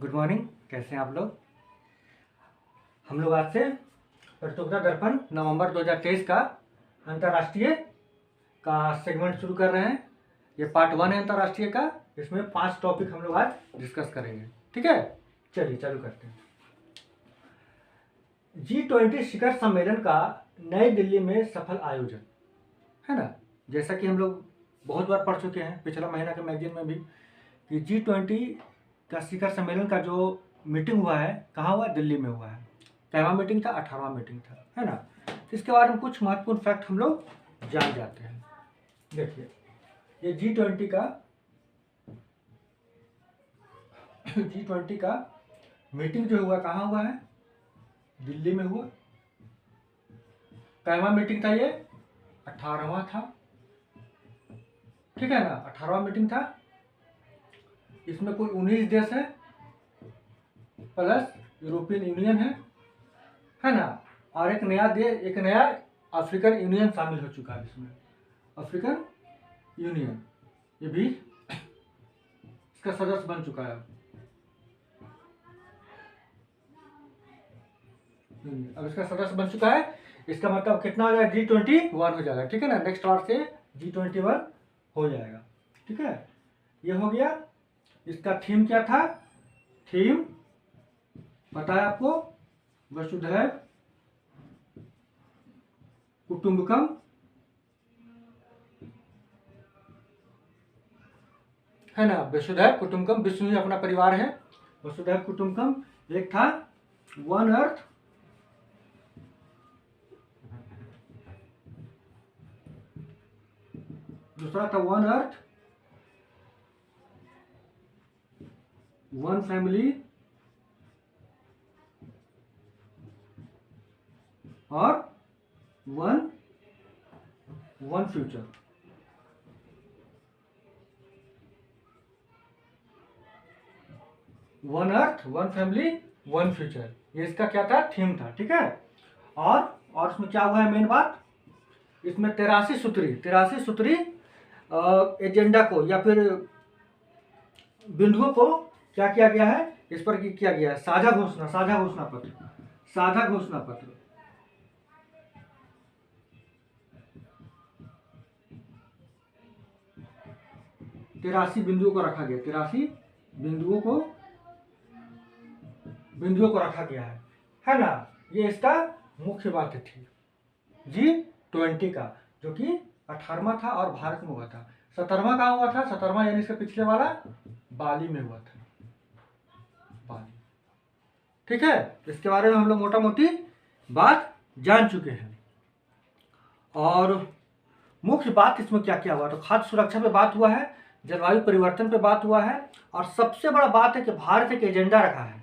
Good morning. कैसे हैं आप लोग? हम लोग आज से प्रतियोगिता दर्पण नवंबर 2023 का अंतर्राष्ट्रीय का सेगमेंट शुरू कर रहे हैं। ये पार्ट 1 है अंतर्राष्ट्रीय का। इसमें 5 टॉपिक हम लोग आज डिस्कस करेंगे। ठीक है, चलिए चालू करते हैं। G20 शिखर सम्मेलन का नई दिल्ली में सफल आयोजन, है ना। जैसा कि हम लोग बहुत बार पढ़ चुके हैं पिछला महीना के मैगजीन में भी कि G20 का शिखर सम्मेलन का जो मीटिंग हुआ है कहाँ हुआ? दिल्ली में हुआ है। कैवा मीटिंग था? 18वां मीटिंग था, है ना। इसके बारे में कुछ महत्वपूर्ण फैक्ट हम लोग जान जाते हैं। देखिए, ये G20 का मीटिंग जो हुआ कहाँ हुआ है? दिल्ली में हुआ। कैवा मीटिंग था? ये 18वां था, ठीक है ना। 18वां मीटिंग था। इसमें कुल 19 देश है प्लस यूरोपियन यूनियन है ना। और एक नया अफ्रीकन यूनियन शामिल हो चुका है इसमें। अफ्रीकन यूनियन ये भी इसका सदस्य बन चुका है। अब इसका सदस्य बन चुका है। इसका मतलब कितना हो जाएगा? G21 हो जाएगा, ठीक है ना। नेक्स्ट बार से G21 हो जाएगा, ठीक है। ये हो गया। इसका थीम क्या था? थीम पता है आपको? वसुधैव कुटुंबकम, है ना। वसुधैव कुटुंबकम, विश्व ही अपना परिवार है। वसुधैव कुटुंबकम। एक था वन अर्थ, दूसरा था वन अर्थ वन फैमिली और one future. One earth one family one future, ये इसका क्या था? थीम था, ठीक है। और इसमें क्या हुआ है? मेन बात, इसमें 83 सूत्री एजेंडा को या फिर बिंदुओं को क्या किया गया है? इस पर किया गया है साझा घोषणा पत्र। 83 बिंदुओं को रखा गया। 83 बिंदुओं को रखा गया है ना। ये इसका मुख्य बात थी G20 का, जो कि 18वां था और भारत में हुआ था। 17वां कहाँ हुआ था? 17वां यानी इसके पिछले वाला बाली में हुआ था। बाली, ठीक है। इसके बारे में हम लोग मोटा मोटी बात जान चुके हैं। और मुख्य बात इसमें क्या क्या हुआ? तो खाद्य सुरक्षा पे बात हुआ है, जलवायु परिवर्तन पे बात हुआ है, और सबसे बड़ा बात है कि भारत एक एजेंडा रखा है।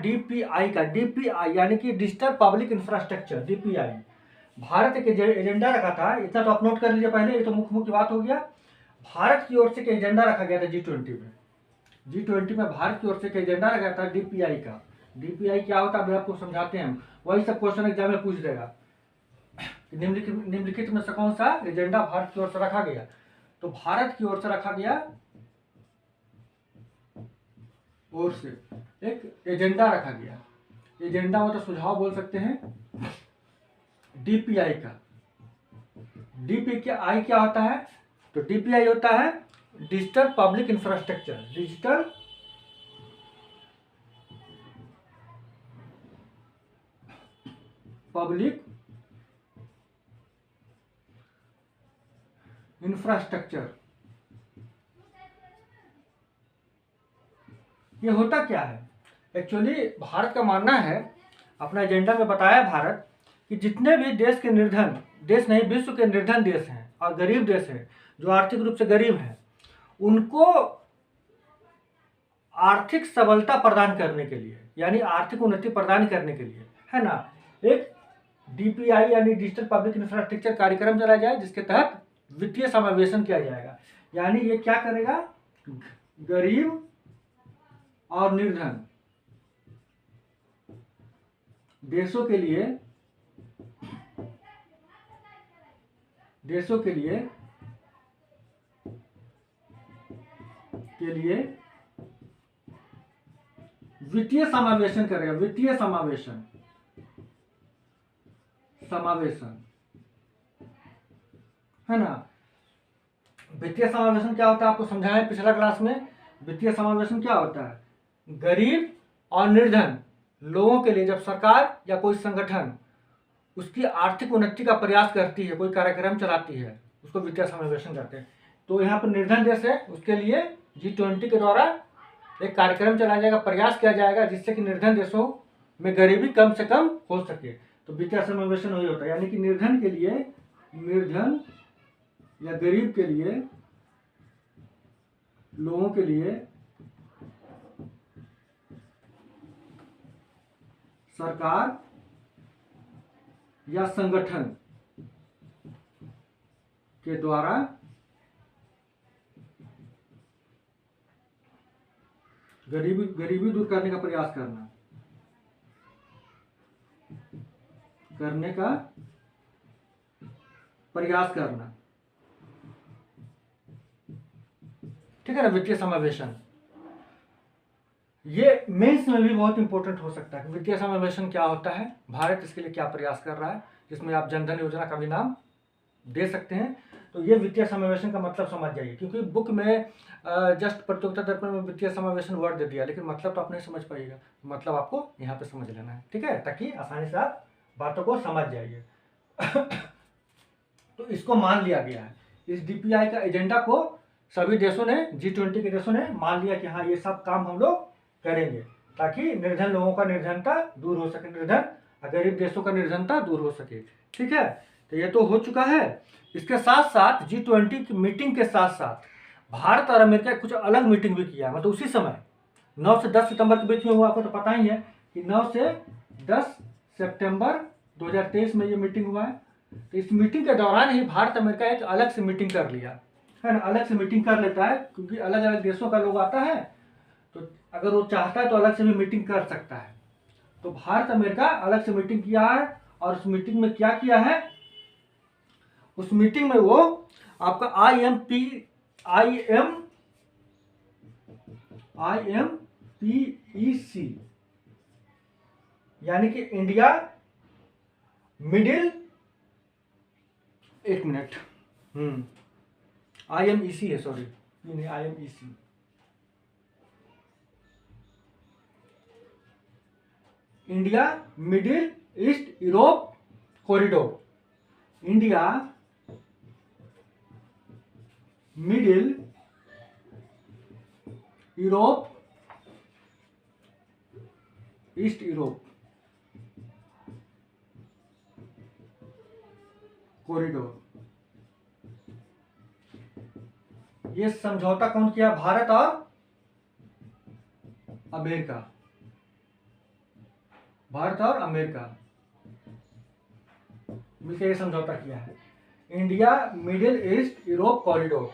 DPI का। DPI यानी कि digital public infrastructure, DPI। Bharat एक एजेंडा रखा था। इतना तो आप नोट कर लीजिए पहले, ये तो मुख्य बात हो गया। भारत की ओर से एक एजेंडा रखा गया था G20 में। G20 में भारत की ओर से एक एजेंडा रखा गया था DPI का। DPI क्या होता है आपको समझाते हैं हम, वही सब क्वेश्चन एग्जाम में पूछ देगा। निम्नलिखित में से कौन सा एजेंडा भारत की ओर से रखा गया? तो भारत की ओर से रखा गया, ओर से एक एजेंडा रखा गया। एजेंडा मतलब सुझाव बोल सकते हैं। DPI का। DPI क्या होता है? तो DPI होता है digital public infrastructure. Digital public infrastructure. ये होता क्या है? एक्चुअली भारत का मानना है, अपना एजेंडा में बताया भारत, कि जितने भी देश नहीं विश्व के निर्धन देश हैं और गरीब देश हैं, जो आर्थिक रूप से गरीब हैं, उनको आर्थिक सबलता प्रदान करने के लिए, यानी आर्थिक उन्नति प्रदान करने के लिए, है ना, एक DPI यानी डिजिटल पब्लिक इंफ्रास्ट्रक्चर कार्यक्रम चलाया जाए, जिसके तहत वित्तीय समावेशन किया जाएगा। यानी ये क्या करेगा? गरीब और निर्धन देशों के लिए वित्तीय समावेशन करेगा, वित्तीय समावेशन, समावेशन है ना। वित्तीय समावेशन क्या होता है आपको समझाया है पिछला क्लास में। वित्तीय समावेशन क्या होता है, गरीब और निर्धन लोगों के लिए जब सरकार या कोई संगठन उसकी आर्थिक उन्नति का प्रयास करती है, कोई कार्यक्रम चलाती है, उसको वित्तीय समावेशन करते हैं। तो यहाँ पर निर्धन देश है, उसके लिए G20 के द्वारा एक कार्यक्रम चलाया जाएगा, प्रयास किया जाएगा जिससे कि निर्धन देशों में गरीबी कम से कम हो सके। तो वित्तीय समावेशन वही होता है, यानी कि निर्धन के लिए, निर्धन या गरीब के लिए, लोगों के लिए सरकार या संगठन के द्वारा गरीबी दूर करने का प्रयास करना, करने का प्रयास करना, ठीक है ना। वित्तीय समावेशन ये मेंस में भी बहुत इंपॉर्टेंट हो सकता है। वित्तीय समावेशन क्या होता है, भारत इसके लिए क्या प्रयास कर रहा है, जिसमें आप जनधन योजना का भी नाम दे सकते हैं। तो ये वित्तीय समावेशन का मतलब समझ जाइए, क्योंकि बुक में जस्ट प्रतियोगिता दर्पण में वित्तीय समावेशन वर्ड दे दिया, लेकिन मतलब तो आप नहीं समझ पाइएगा। मतलब आपको यहाँ पे समझ लेना है, ठीक है, ताकि आसानी से आप बातों को समझ जाइए। तो इसको मान लिया गया है, इस DPI का एजेंडा को सभी देशों ने, G20 के देशों ने मान लिया कि हाँ ये सब काम हम लोग करेंगे, ताकि निर्धन लोगों का निर्धनता दूर हो सके, निर्धन गरीब देशों का निर्धनता दूर हो सके, ठीक है। तो ये तो हो चुका है। इसके साथ साथ G20 की मीटिंग के साथ साथ भारत और अमेरिका कुछ अलग मीटिंग भी किया, मतलब उसी समय 9 से 10 सितंबर के बीच में हुआ। आपको तो पता ही है कि 9 से 10 सितंबर 2023 में ये मीटिंग हुआ है। तो इस मीटिंग के दौरान ही भारत अमेरिका एक अलग से मीटिंग कर लिया है ना, अलग से मीटिंग कर लेता है, क्योंकि अलग अलग देशों का लोग आता है, तो अगर वो चाहता है तो अलग से भी मीटिंग कर सकता है। तो भारत अमेरिका अलग से मीटिंग किया है, और उस मीटिंग में क्या किया है, उस मीटिंग में वो आपका IMPEC यानी कि इंडिया मिडिल, एक मिनट, IMEC है, सॉरी नहीं, IMEC, India middle east Europe corridor, India middle Europe east Europe corridor. ये समझौता कौन किया, भारत और अमेरिका, भारत और अमेरिका मिलकर ये समझौता किया है, India middle east Europe corridor,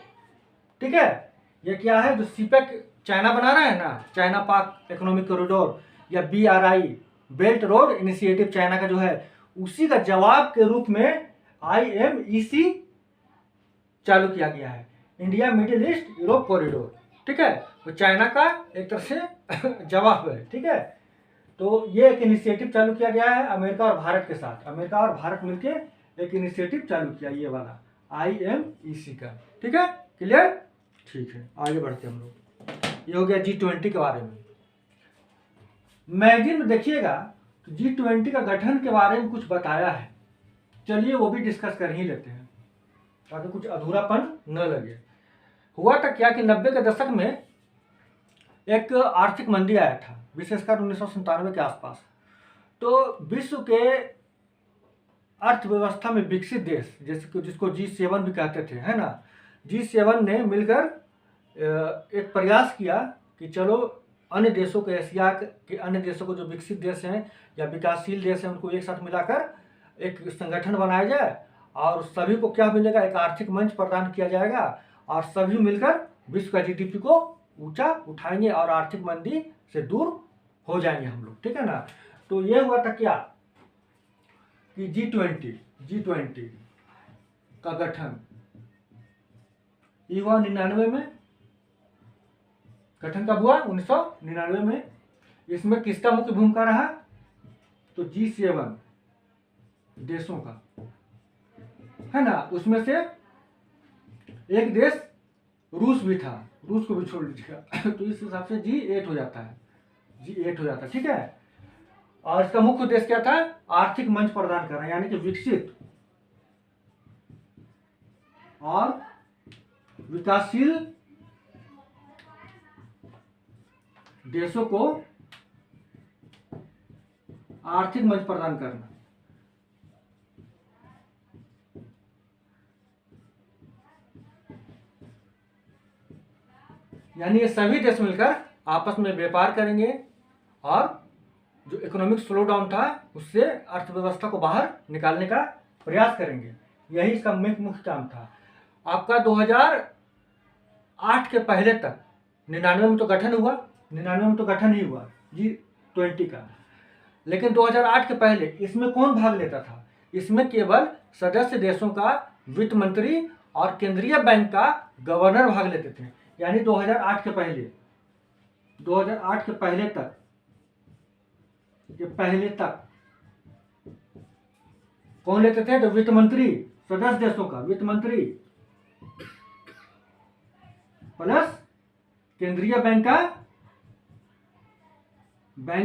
ठीक है। ये क्या है, जो सीपेक चाइना बना रहा है ना, चाइना पाक इकोनॉमिक कॉरिडोर, या BRI belt road initiative China का जो है, उसी का जवाब के रूप में IMEC चालू किया गया है, India middle east Europe corridor, ठीक है। तो चाइना का एक तरह से जवाब है, ठीक है। तो ये एक इनिशिएटिव चालू किया गया है अमेरिका और भारत के साथ, अमेरिका और भारत मिलकर एक इनिशिएटिव चालू किया, ये वाला IMEC का, ठीक है, क्लियर, ठीक है। आगे बढ़ते हम लोग, ये हो गया G20 के बारे में। मैगजीन में देखिएगा तो G20 का गठन के बारे में कुछ बताया है, चलिए वो भी डिस्कस कर ही लेते हैं, ताकि कुछ अधूरापन न लगे। हुआ था क्या कि 90 के दशक में एक आर्थिक मंदी आया था, विशेषकर 1997 के आसपास। तो विश्व के अर्थव्यवस्था में विकसित देश, जैसे कि जिसको G7 भी कहते थे, है ना, G7 ने मिलकर एक प्रयास किया कि चलो अन्य देशों को, एशिया के अन्य देशों को, जो विकसित देश हैं या विकासशील देश हैं, उनको एक साथ मिलाकर एक संगठन बनाया जाए, और सभी को क्या मिलेगा, एक आर्थिक मंच प्रदान किया जाएगा, और सभी मिलकर विश्व का GDP को ऊंचा उठाएंगे और आर्थिक मंदी से दूर हो जाएंगे हम लोग, ठीक है ना। तो ये हुआ था क्या कि G20 का गठन ये हुआ 99 में, गठन कब हुआ, 1999 में। इसमें किसका मुख्य भूमिका रहा? तो G7 देशों का, है ना। उसमें से एक देश रूस भी था, रूस को भी छोड़ लीजिएगा तो इस हिसाब से G8 हो जाता है, G8 हो जाता है, ठीक है। और इसका मुख्य उद्देश्य क्या था? आर्थिक मंच प्रदान करना, यानी कि विकसित और विकासशील देशों को आर्थिक मंच प्रदान करना। यानी ये सभी देश मिलकर आपस में व्यापार करेंगे और जो इकोनॉमिक स्लो डाउन था उससे अर्थव्यवस्था को बाहर निकालने का प्रयास करेंगे। यही इसका मुख्य काम था। आपका 2008 के पहले तक 99 में तो गठन हुआ, 99 में तो गठन ही हुआ G20 का, लेकिन 2008 के पहले इसमें कौन भाग लेता था? इसमें केवल सदस्य देशों का वित्त मंत्री और केंद्रीय बैंक का गवर्नर भाग लेते थे। यानी 2008 के पहले, 2008 के पहले तक, ये पहले तक कौन लेते थे? तो वित्त मंत्री, सदस्य देशों का वित्त मंत्री प्लस केंद्रीय बैंक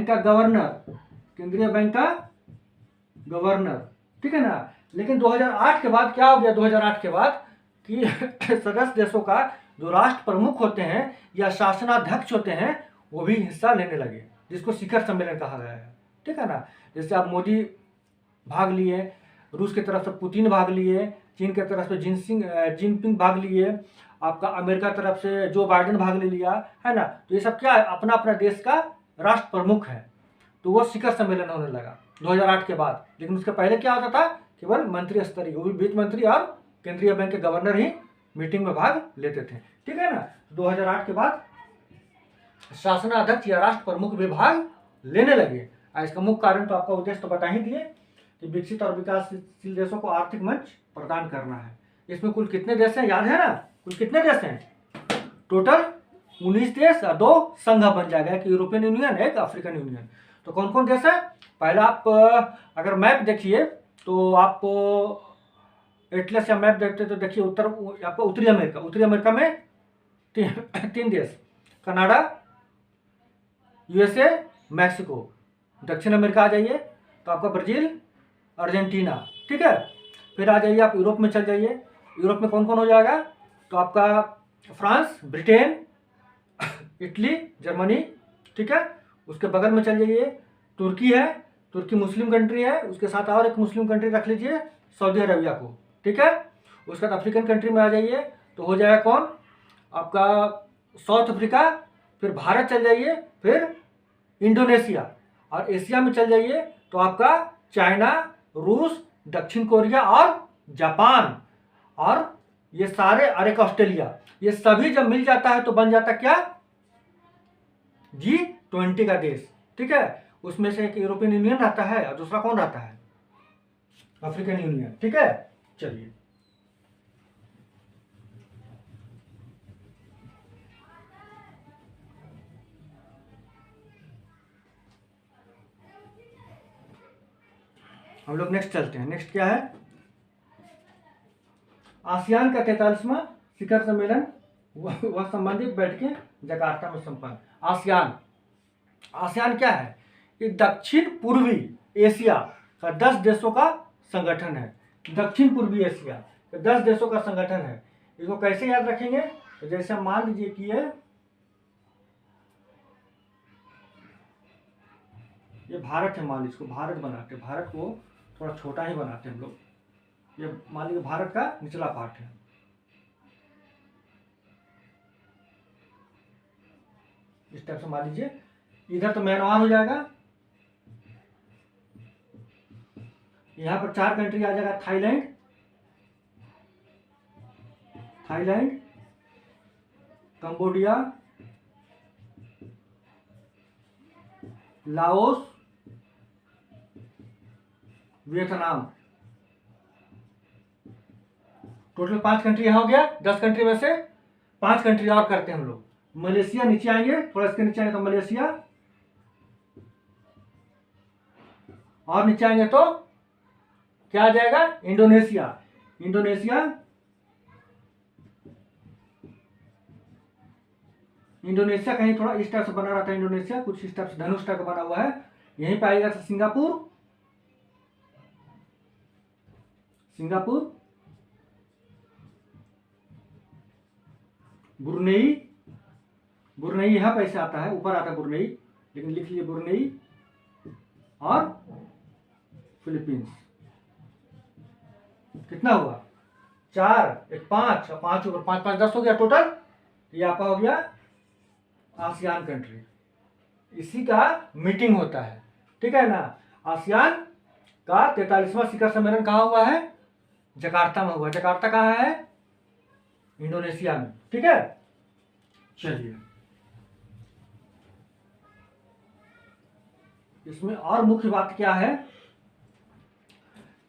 का गवर्नर, केंद्रीय बैंक का गवर्नर, ठीक है ना। लेकिन 2008 के बाद क्या हो गया? 2008 के बाद कि सदस्य देशों का जो राष्ट्र प्रमुख होते हैं या शासनाध्यक्ष होते हैं वो भी हिस्सा लेने लगे, जिसको शिखर सम्मेलन कहा गया है, ठीक है ना। जैसे आप मोदी भाग लिए, रूस की तरफ से पुतिन भाग लिए, चीन की तरफ से जिनपिंग भाग लिए, आपका अमेरिका तरफ से जो बाइडेन भाग ले लिया, है ना। तो ये सब क्या है? अपना अपना देश का राष्ट्र प्रमुख है। तो वो शिखर सम्मेलन होने लगा 2008 के बाद। लेकिन उसके पहले क्या होता था? केवल मंत्री स्तरीय, वो भी वित्त मंत्री और केंद्रीय बैंक के गवर्नर ही मीटिंग में भाग लेते थे, ठीक है ना। 2008 के बाद शासनाध्यक्ष या राष्ट्र प्रमुख भी भाग लेने लगे। इसका मुख्य कारण तो आपका उद्देश्य तो बता ही दिए कि विकसित और विकासशील देशों को आर्थिक मंच प्रदान करना है। इसमें कुल कितने देश हैं? याद है ना? कुल कितने देश हैं? टोटल 19 देश और 2 संघ बन जाएगा, एक यूरोपियन यूनियन, एक अफ्रीकन यूनियन। तो कौन कौन देश है? पहला आप अगर मैप देखिए तो आप एटलस या मैप देखते तो देखिए आपका उत्तरी अमेरिका में 3 देश, कनाडा, USA, मैक्सिको। दक्षिण अमेरिका आ जाइए तो आपका ब्राजील, अर्जेंटीना, ठीक है। फिर आ जाइए आप यूरोप में चल जाइए, यूरोप में कौन कौन हो जाएगा? तो आपका फ्रांस, ब्रिटेन, इटली, जर्मनी, ठीक है। उसके बगल में चल जाइए, तुर्की है, तुर्की मुस्लिम कंट्री है, उसके साथ और एक मुस्लिम कंट्री रख लीजिए, सऊदी अरबिया को, ठीक है। उसके बाद अफ्रीकन कंट्री में आ जाइए तो हो जाएगा कौन? आपका साउथ अफ्रीका, फिर भारत चल जाइए, फिर इंडोनेशिया, और एशिया में चल जाइए तो आपका चाइना, रूस, दक्षिण कोरिया और जापान, और ये सारे, और एक ऑस्ट्रेलिया। ये सभी जब मिल जाता है तो बन जाता क्या? G20 का देश, ठीक है। उसमें से एक यूरोपियन यूनियन रहता है और दूसरा कौन रहता है? अफ्रीकन यूनियन, ठीक है। चलिए हम लोग नेक्स्ट चलते हैं। नेक्स्ट क्या है? आसियान का 43वां शिखर सम्मेलन वह संबंधित बैठकें जकार्ता में संपन्न। आसियान क्या है? ये दक्षिण पूर्वी एशिया का 10 देशों का संगठन है। दक्षिण पूर्वी एशिया के 10 देशों का संगठन है। इसको कैसे याद रखेंगे? तो जैसे मान लीजिए कि ये भारत है, मान लीजिए इसको भारत बनाते, भारत को थोड़ा छोटा ही बनाते हैं हम लोग। ये मान लीजिए भारत का निचला पार्ट है, इस टाइप से मान लीजिए। इधर तो म्यांमार हो जाएगा, यहाँ पर 4 कंट्री आ जाएगा, Thailand, Cambodia, Laos, Vietnam. Total 5 country यहाँ हो गया। 10 कंट्री में से 5 कंट्री और करते हैं हम लोग। मलेशिया नीचे आएंगे, थोड़ा इसके नीचे आएंगे तो मलेशिया, और नीचे आएंगे तो क्या आ जाएगा, इंडोनेशिया। इंडोनेशिया, इंडोनेशिया कहीं थोड़ा इस टाइप से बना रहता है, इंडोनेशिया कुछ इस टाइप से धनुष टाइप का बना हुआ है। यहीं पे आएगा सिंगापुर, सिंगापुर, ब्रुनेई, ब्रुनेई यहाँ पे ऐसे आता है, ऊपर आता है ब्रुनेई, लेकिन लिख लीजिए ब्रुनेई, और फिलीपींस। कितना हुआ, 4, एक 5, और 5 ऊपर 5 5 10 हो गया टोटल। ये आपका हो गया आसियान कंट्री। इसी का मीटिंग होता है, ठीक है ना। आसियान का 43वां शिखर सम्मेलन कहाँ हुआ है, जकार्ता में हुआ। जकार्ता कहाँ है, इंडोनेशिया में, ठीक है। चलिए, इसमें और मुख्य बात क्या है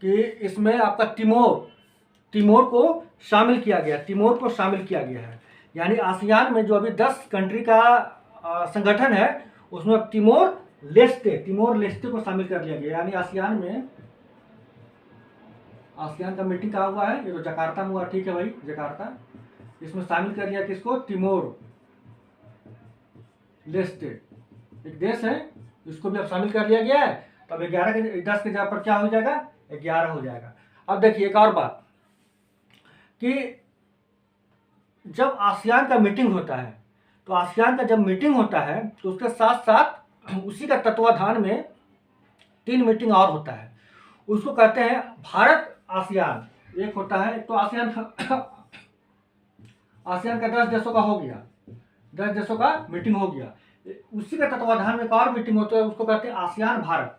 कि इसमें आपका तिमोर को शामिल किया गया, तिमोर को शामिल किया गया है। यानी आसियान में जो अभी 10 कंट्री का संगठन है, उसमें तिमोर लेस्टे को शामिल कर लिया गया। यानी आसियान में, आसियान का मीटिंग कहाँ हुआ है, ये तो जकार्ता में हुआ, ठीक है भाई, जकार्ता। इसमें शामिल कर लिया किसको, तिमोर लेस्टे, एक देश है, इसको भी अब शामिल कर लिया गया है। तो अब 11 के 10 के जगह पर क्या हो जाएगा, 11 हो जाएगा। अब देखिए एक और बात कि जब आसियान का मीटिंग होता है, तो आसियान का जब मीटिंग होता है तो उसके साथ साथ उसी का तत्वाधान में 3 मीटिंग और होता है। उसको कहते हैं भारत आसियान। एक होता है, तो आसियान का 10 देशों का हो गया, 10 देशों का मीटिंग हो गया। उसी के तत्वाधान में एक और मीटिंग होती है, उसको कहते हैं ASEAN Bharat,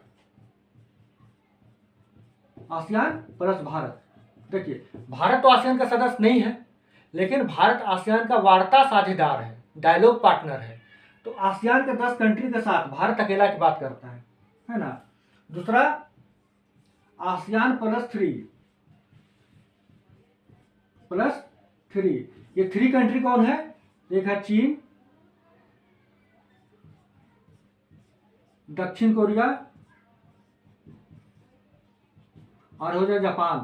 ASEAN plus Bharat. देखिए, भारत तो आसियान का सदस्य नहीं है, लेकिन भारत आसियान का वार्ता साझेदार है, डायलॉग पार्टनर है। तो आसियान के 10 कंट्री के साथ भारत अकेला की बात करता है ना। दूसरा, आसियान प्लस थ्री, ये 3 कंट्री कौन है, एक है चीन, दक्षिण कोरिया, और हो जाए जापान,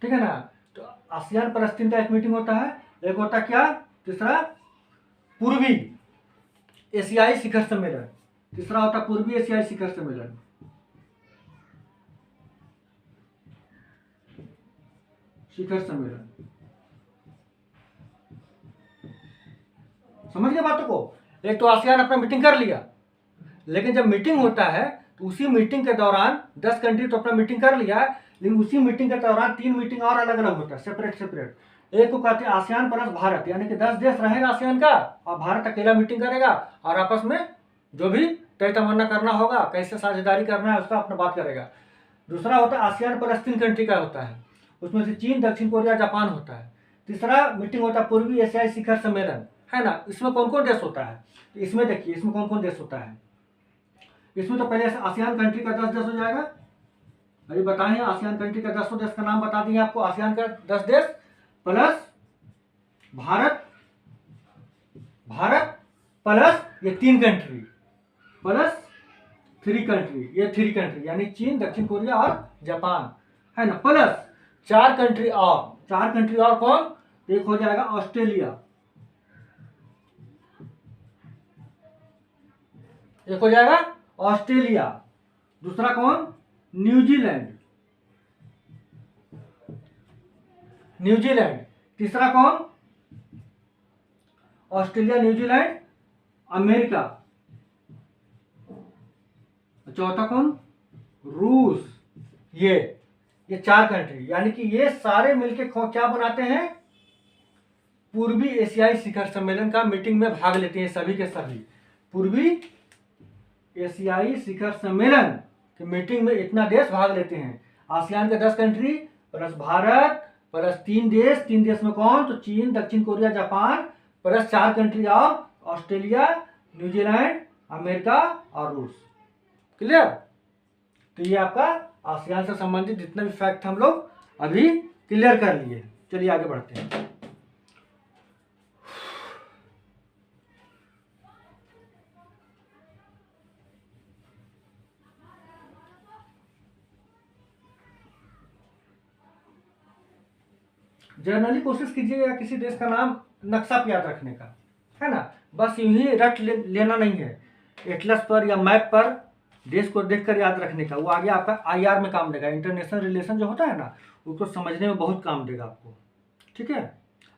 ठीक है ना। तो आसियान प्लस 3 का एक मीटिंग होता है। एक होता क्या, तीसरा पूर्वी एशियाई शिखर सम्मेलन, तीसरा होता पूर्वी एशियाई शिखर सम्मेलन। शिखर सम्मेलन, समझ गए बातों को। एक तो आसियान अपना मीटिंग कर लिया, लेकिन जब मीटिंग होता है तो उसी मीटिंग के दौरान 10 कंट्री तो अपना मीटिंग कर लिया है, लेकिन उसी मीटिंग के दौरान 3 मीटिंग और अलग अलग होता है, सेपरेट। एक को कहते हैं आसियान प्लस भारत, यानी कि 10 देश रहेगा आसियान का, और भारत अकेला मीटिंग करेगा, और आपस में जो भी तय तमन्ना करना होगा, कैसे साझेदारी करना है, उसका अपना बात करेगा। दूसरा होता है आसियान प्लस 3 कंट्री का होता है, उसमें से चीन, दक्षिण कोरिया, जापान होता है। तीसरा मीटिंग होता है पूर्वी एशियाई शिखर सम्मेलन, है ना। इसमें कौन कौन देश होता है, तो इसमें देखिए, इसमें कौन कौन देश होता है। इसमें तो पहले आसियान कंट्री का 10 देश हो जाएगा, अभी बताएं, आसियान कंट्री का 10 देश का नाम बता दिए आपको। आसियान का 10 देश प्लस भारत प्लस ये 3 कंट्री, प्लस 3 कंट्री, ये 3 कंट्री यानी चीन, दक्षिण कोरिया और जापान, है ना। प्लस 4 कंट्री और कौन, एक हो जाएगा ऑस्ट्रेलिया, एक हो जाएगा ऑस्ट्रेलिया। दूसरा कौन, न्यूजीलैंड। तीसरा कौन, ऑस्ट्रेलिया, न्यूजीलैंड, अमेरिका। चौथा कौन, रूस। ये 4 कंट्री, यानी कि ये सारे मिलके क्या बनाते हैं, पूर्वी एशियाई शिखर सम्मेलन का मीटिंग में भाग लेते हैं सभी के सभी। पूर्वी एशियाई शिखर सम्मेलन की मीटिंग में इतना देश भाग लेते हैं। आसियान के 10 कंट्री प्लस भारत प्लस 3 देश, 3 देश में कौन, तो चीन, दक्षिण कोरिया, जापान, प्लस 4 कंट्री और ऑस्ट्रेलिया, न्यूजीलैंड, अमेरिका और रूस। क्लियर। तो ये आपका आसियान से संबंधित जितने भी फैक्ट हम लोग अभी क्लियर कर लिए। चलिए आगे बढ़ते हैं। जनरली कोशिश कीजिएगा किसी देश का नाम नक्शा पे याद रखने का, है ना। बस यूं ही रट लेना नहीं है, एटलस पर या मैप पर देश को देखकर याद रखने का, वो आगे आपका आईआर में काम देगा, इंटरनेशनल रिलेशन जो होता है ना, उसको समझने में बहुत काम देगा आपको। ठीक है,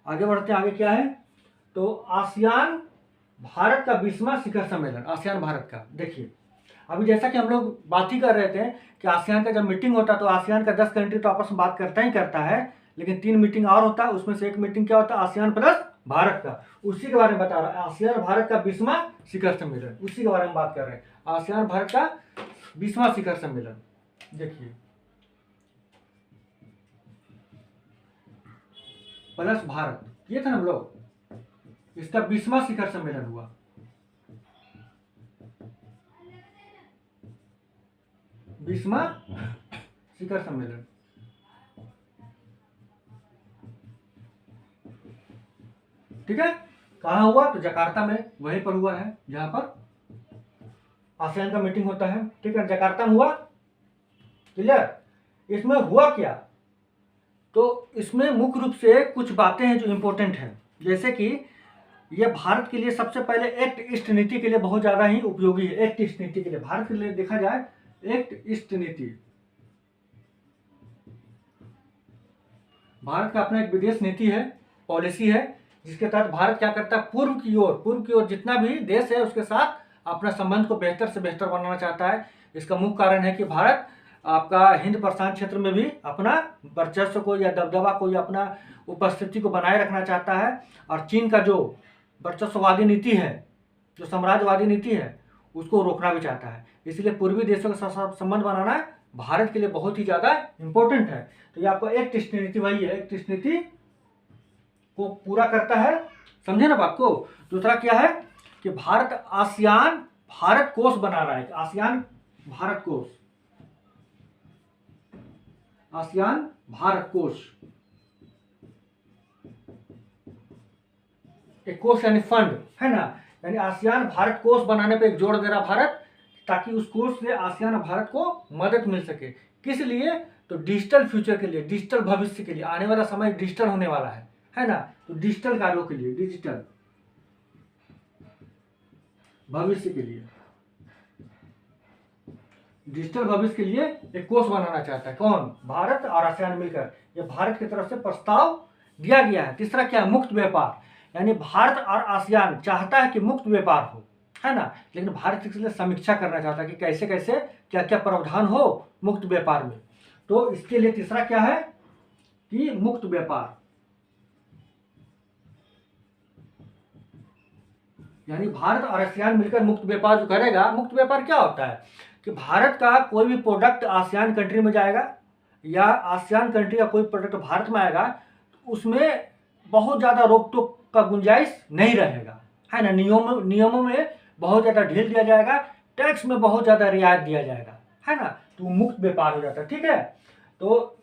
आगे बढ़ते हैं। आगे क्या है, तो आसियान भारत का 20वां शिखर सम्मेलन, आसियान भारत का। देखिए अभी जैसा कि हम लोग बात ही कर रहे थे कि आसियान का जब मीटिंग होता है तो आसियान का 10 कंट्री तो आपस में बात करता ही करता है, लेकिन 3 मीटिंग और होता है, उसमें से एक मीटिंग क्या होता है, आसियान प्लस भारत का, उसी के बारे में बता रहा है। आसियान भारत का 20वां शिखर सम्मेलन, उसी के बारे में बात कर रहे हैं, आसियान भारत का 20वां शिखर सम्मेलन। देखिए प्लस भारत ये था ना हम लोग, इसका 20वां शिखर सम्मेलन हुआ। बीसवां शिखर सम्मेलन, ठीक है। कहाँ हुआ, तो जकार्ता में, वहीं पर हुआ है जहां पर आसियान का मीटिंग होता है, ठीक है, जकार्ता में हुआ। क्लियर। इसमें हुआ क्या, तो इसमें मुख्य रूप से कुछ बातें हैं जो इंपॉर्टेंट हैं, जैसे कि ये भारत के लिए सबसे पहले एक्ट ईस्ट नीति के लिए बहुत ज्यादा ही उपयोगी है। एक्ट ईस्ट नीति के लिए, भारत के लिए देखा जाए एक्ट ईस्ट नीति, भारत का अपना एक विदेश नीति है, पॉलिसी है, जिसके तहत भारत क्या करता है, पूर्व की ओर जितना भी देश है उसके साथ अपना संबंध को बेहतर से बेहतर बनाना चाहता है। इसका मुख्य कारण है कि भारत आपका हिंद प्रशांत क्षेत्र में भी अपना वर्चस्व को या दबदबा को या अपना उपस्थिति को बनाए रखना चाहता है, और चीन का जो वर्चस्ववादी नीति है, जो साम्राज्यवादी नीति है, उसको रोकना भी चाहता है। इसलिए पूर्वी देशों के साथ संबंध बनाना भारत के लिए बहुत ही ज्यादा इंपॉर्टेंट है। तो ये आपको एक्ट ईस्ट नीति वही है, एक्ट ईस्ट नीति को पूरा करता है, समझे ना बात को। दूसरा क्या है कि भारत आसियान भारत कोष बना रहा है, आसियान भारत कोष, आसियान भारत कोष, एक कोष यानी फंड, है ना, यानी आसियान भारत कोष बनाने पे एक जोर दे रहा भारत, ताकि उस कोष से आसियान भारत को मदद मिल सके। किस लिए, तो डिजिटल फ्यूचर के लिए, डिजिटल भविष्य के लिए, आने वाला समय डिजिटल होने वाला है ना, तो डिजिटल कार्यों के लिए, डिजिटल भविष्य के लिए, डिजिटल भविष्य के लिए एक कोष बनाना चाहता है, कौन, भारत और आसियान मिलकर। यह भारत की तरफ से प्रस्ताव दिया गया है। तीसरा क्या है, मुक्त व्यापार, यानी भारत और आसियान चाहता है कि मुक्त व्यापार हो, है ना, लेकिन भारत इसलिए समीक्षा करना चाहता है कि कैसे कैसे क्या क्या प्रावधान हो मुक्त व्यापार में। तो इसके लिए तीसरा क्या है कि मुक्त व्यापार, यानी भारत और आसियान मिलकर मुक्त व्यापार जो करेगा। मुक्त व्यापार क्या होता है कि भारत का कोई भी प्रोडक्ट आसियान कंट्री में जाएगा या आसियान कंट्री का कोई प्रोडक्ट भारत में आएगा, तो उसमें बहुत ज़्यादा रोक टोक का गुंजाइश नहीं रहेगा, है ना, नियमों में बहुत ज़्यादा ढील दिया जाएगा, टैक्स में बहुत ज़्यादा रियायत दिया जाएगा, है ना, तो मुक्त व्यापार हो जाता है। ठीक है, तो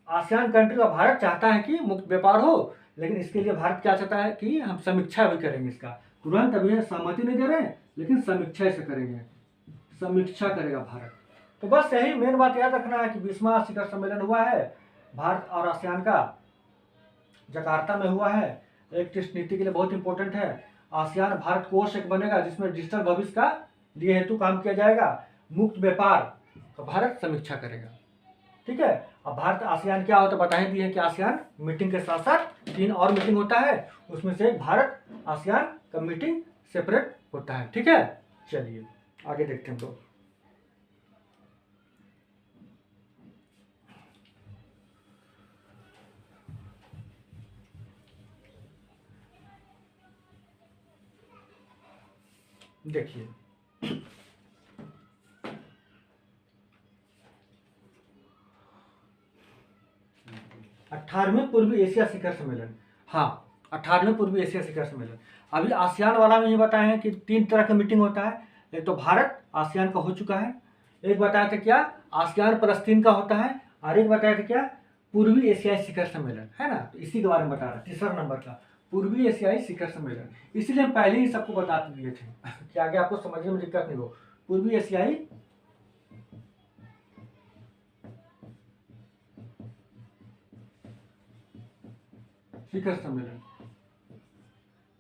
आसियान कंट्री का भारत चाहता है कि मुक्त व्यापार हो, लेकिन इसके लिए भारत क्या चाहता है कि हम समीक्षा भी करेंगे, इसका तुरंत अभी सहमति नहीं दे रहे हैं, लेकिन समीक्षा से करेंगे, समीक्षा करेगा भारत। तो बस यही मेन बात याद रखना है कि 20वां शिखर सम्मेलन हुआ है भारत और आसियान का, जकार्ता में हुआ है, एक टेस्ट नीति के लिए बहुत इंपॉर्टेंट है। आसियान भारत कोष एक बनेगा जिसमें डिजिटल भविष्य का लिए हेतु काम किया जाएगा, मुक्त व्यापार का भारत समीक्षा करेगा। ठीक है, अब भारत आसियान क्या होता है बता ही दिए कि आसियान मीटिंग के साथ साथ 3 और मीटिंग होता है, उसमें से एक भारत आसियान का मीटिंग सेपरेट होता है। ठीक है, चलिए आगे देखते हैं। तो देखिए 18वें पूर्वी एशिया शिखर सम्मेलन, हाँ 18वें पूर्वी एशिया शिखर सम्मेलन। अभी आसियान वाला में ये बताए हैं कि 3 तरह का मीटिंग होता है, एक तो भारत आसियान का हो चुका है, एक बताया था क्या आसियान फलस्तीन का होता है, और एक बताया था क्या पूर्वी एशियाई शिखर सम्मेलन, है ना, तो इसी के बारे में बता रहा है, तीसरा नंबर का पूर्वी एशियाई शिखर सम्मेलन। इसलिए हम पहले ही सबको बता दिए थे कि आगे आपको समझने में दिक्कत नहीं हो। पूर्वी एशियाई शिखर सम्मेलन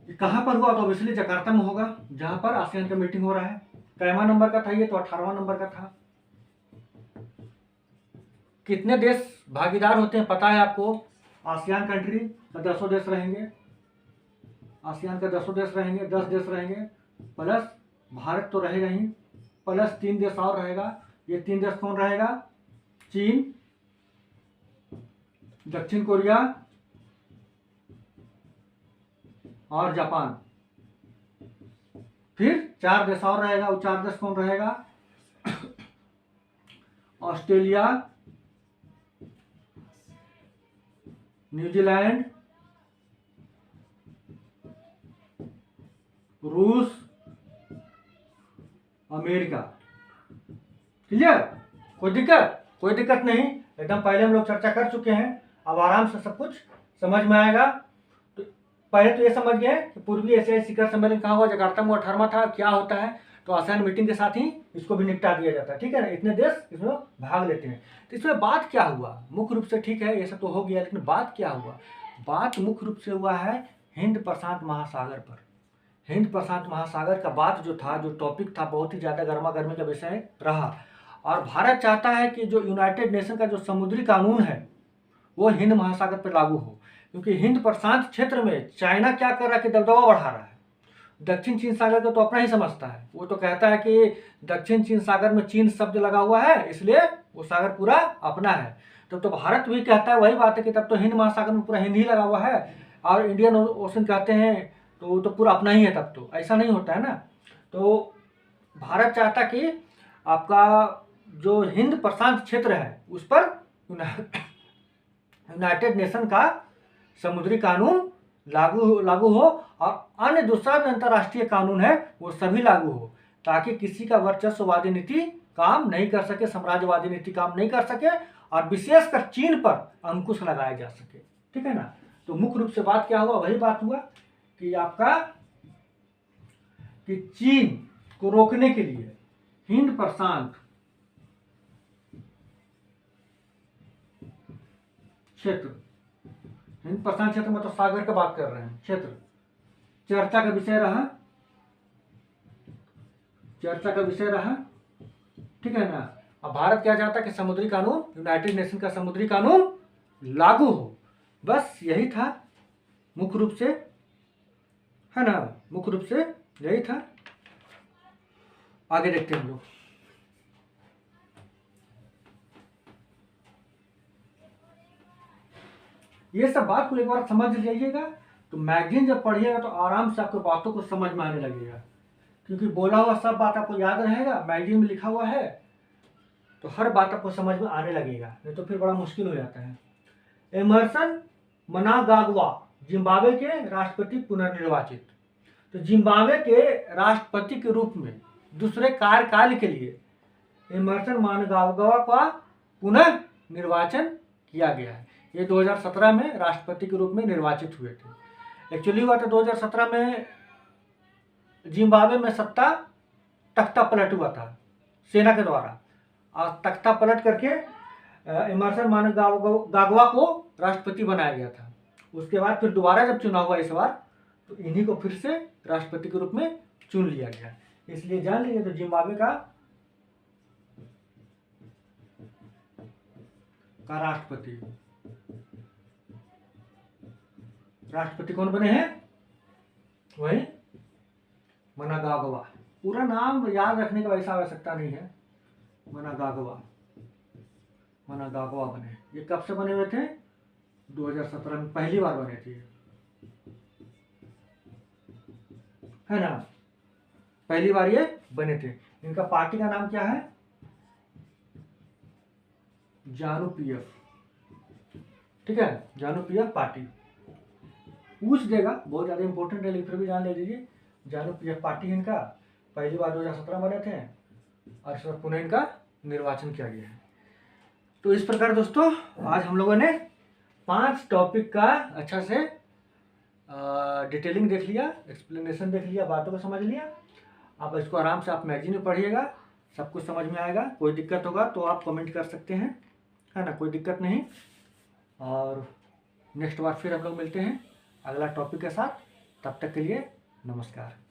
ये कहाँ पर हुआ? तो ऑब्वियसली जकार्ता में होगा, जहां पर आसियान का मीटिंग हो रहा है। कैमा नंबर का था ये? तो 18वां नंबर का था। कितने देश भागीदार होते हैं पता है आपको? आसियान कंट्री का 10 देश रहेंगे, आसियान का 10 देश रहेंगे, 10 देश रहेंगे, प्लस भारत तो रहेगा ही, प्लस 3 देश और रहेगा। ये 3 देश कौन रहेगा? चीन, दक्षिण कोरिया और जापान। फिर 4 देश और रहेगा। वो 4 देश कौन रहेगा? ऑस्ट्रेलिया, न्यूजीलैंड, रूस, अमेरिका। क्लियर? कोई दिक्कत? कोई दिक्कत नहीं, एकदम पहले हम लोग चर्चा कर चुके हैं। अब आराम से सब कुछ समझ में आएगा। तो पहले तो ये समझ गए कि पूर्वी एशियाई शिखर सम्मेलन कहाँ हुआ? जकार्ता में 18वां था। क्या होता है? तो आसियान मीटिंग के साथ ही इसको भी निपटा दिया जाता है। ठीक है ना? इतने देश इसमें भाग लेते हैं। तो इसमें बात क्या हुआ मुख्य रूप से? ठीक है, ये सब तो हो गया, लेकिन बात क्या हुआ? बात मुख्य रूप से हुआ है हिंद प्रशांत महासागर पर। हिंद प्रशांत महासागर का बात जो था, जो टॉपिक था, बहुत ही ज़्यादा गर्मा गर्मी का विषय रहा। और भारत चाहता है कि जो यूनाइटेड नेशन का जो समुद्री कानून है वो हिंद महासागर पर लागू हो, क्योंकि हिंद प्रशांत क्षेत्र में चाइना क्या कर रहा है कि दबदबा बढ़ा रहा है। दक्षिण चीन सागर को तो अपना ही समझता है। वो तो कहता है कि दक्षिण चीन सागर में चीन शब्द लगा हुआ है, इसलिए वो सागर पूरा अपना है। तब तो भारत भी कहता है वही बात है कि तब तो हिंद महासागर में पूरा हिंद ही लगा हुआ है, और इंडियन ओशन कहते हैं तो वो तो पूरा अपना ही है। तब तो ऐसा नहीं होता है ना। तो भारत चाहता कि आपका जो हिंद प्रशांत क्षेत्र है उस पर यूनाइटेड नेशन का समुद्री कानून लागू हो, और अन्य दूसरा भी अंतर्राष्ट्रीय कानून है वो सभी लागू हो, ताकि किसी का वर्चस्ववादी नीति काम नहीं कर सके, साम्राज्यवादी नीति काम नहीं कर सके, और विशेषकर चीन पर अंकुश लगाया जा सके। ठीक है ना? तो मुख्य रूप से बात क्या हुआ? वही बात हुआ कि आपका कि चीन को रोकने के लिए हिंद प्रशांत क्षेत्र, हिंद प्रशांत क्षेत्र में तो सागर का बात कर रहे हैं, क्षेत्र चर्चा का विषय रहा, चर्चा का विषय रहा। ठीक है ना? अब भारत क्या चाहता कि समुद्री कानून, यूनाइटेड नेशन का समुद्री कानून लागू हो। बस यही था मुख्य रूप से, है ना? मुख्य रूप से यही था। आगे देखते हैं हम लोग। ये सब बात को एक बार समझ लीजिएगा, तो मैगजीन जब पढ़िएगा तो आराम से आपको बातों को समझ में आने लगेगा, क्योंकि बोला हुआ सब बात आपको याद रहेगा, मैगजीन में लिखा हुआ है, तो हर बात आपको समझ में आने लगेगा, नहीं तो फिर बड़ा मुश्किल हो जाता है। एमरसन मनागागवा जिम्बाब्वे के राष्ट्रपति पुनर्निर्वाचित। तो जिम्बाब्वे के राष्ट्रपति के रूप में दूसरे कार्यकाल के लिए एमरसन मनागागवा का पुनः निर्वाचन किया गया है। ये 2017 में राष्ट्रपति के रूप में निर्वाचित हुए थे। एक्चुअली हुआ था 2017 में जिम्बाब्वे में सत्ता तख्ता पलट हुआ था सेना के द्वारा, और तख्ता पलट करके एमरसन मनागागवा को राष्ट्रपति बनाया गया था। उसके बाद फिर दोबारा जब चुनाव हुआ इस बार, तो इन्हीं को फिर से राष्ट्रपति के रूप में चुन लिया गया। इसलिए जान लीजिए, तो जिम्बाब्वे का राष्ट्रपति कौन बने हैं? वही मनागागवा। पूरा नाम याद रखने का वैसा आवश्यकता नहीं है। मनागागवा बने। ये कब से बने हुए थे? 2017 में पहली बार बने थे, है ना? पहली बार ये बने थे। इनका पार्टी का नाम क्या है? जानु पीएफ। ठीक है, जानु पीएफ पार्टी। पूछ देगा, बहुत ज्यादा इंपॉर्टेंट है, लेकिन फिर भी जान ले लीजिए। जानु पीएफ पार्टी इनका पहली बार 2017 बने थे, और इस बार पुनः इनका निर्वाचन किया गया है। तो इस प्रकार दोस्तों आज हम लोगों ने 5 टॉपिक का अच्छा से डिटेलिंग देख लिया, एक्सप्लेनेशन देख लिया, बातों को समझ लिया। अब इसको आराम से आप मैगजीन में पढ़िएगा, सब कुछ समझ में आएगा। कोई दिक्कत होगा तो आप कमेंट कर सकते हैं, है ना? कोई दिक्कत नहीं। और नेक्स्ट बार फिर हम लोग मिलते हैं अगला टॉपिक के साथ। तब तक के लिए नमस्कार।